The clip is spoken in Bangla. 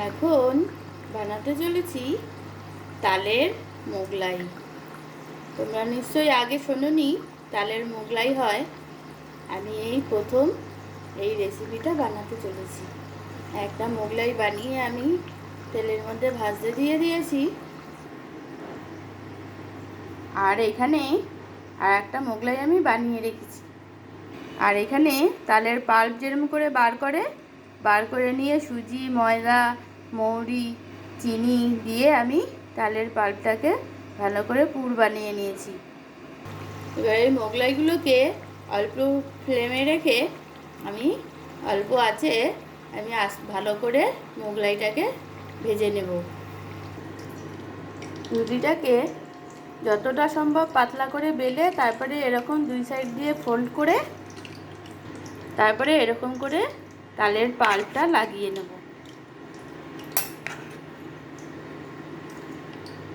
এখন বানাতে চলেছি তালের মোগলাই। তোমরা নিশ্চয়ই আগে শোনোনি তালের মোগলাই হয়। আমি এই প্রথম এই রেসিপিটা বানাতে চলেছি। একটা মোগলাই বানিয়ে আমি তেলের মধ্যে ভাজতে দিয়ে দিয়েছি। আর এখানে আর একটা মোগলাই আমি বানিয়ে রেখেছি। আর এখানে তালের পাল্প যেরকম করে বার করে নিয়ে সুজি, ময়দা, মৌরি, চিনি দিয়ে আমি তালের পাল্পটাকে ভালো করে পুর বানিয়ে নিয়েছি। এবার এই মোগলাইগুলোকে অল্প ফ্লেমে রেখে আমি অল্প আঁচে আমি ভালো করে মোগলাইটাকে ভেজে নেব। রুটিটাকে যতটা সম্ভব পাতলা করে বেলে তারপরে এরকম দুই সাইড দিয়ে ফোল্ড করে তারপরে এরকম করে তালের পাল্পটা লাগিয়ে নেব।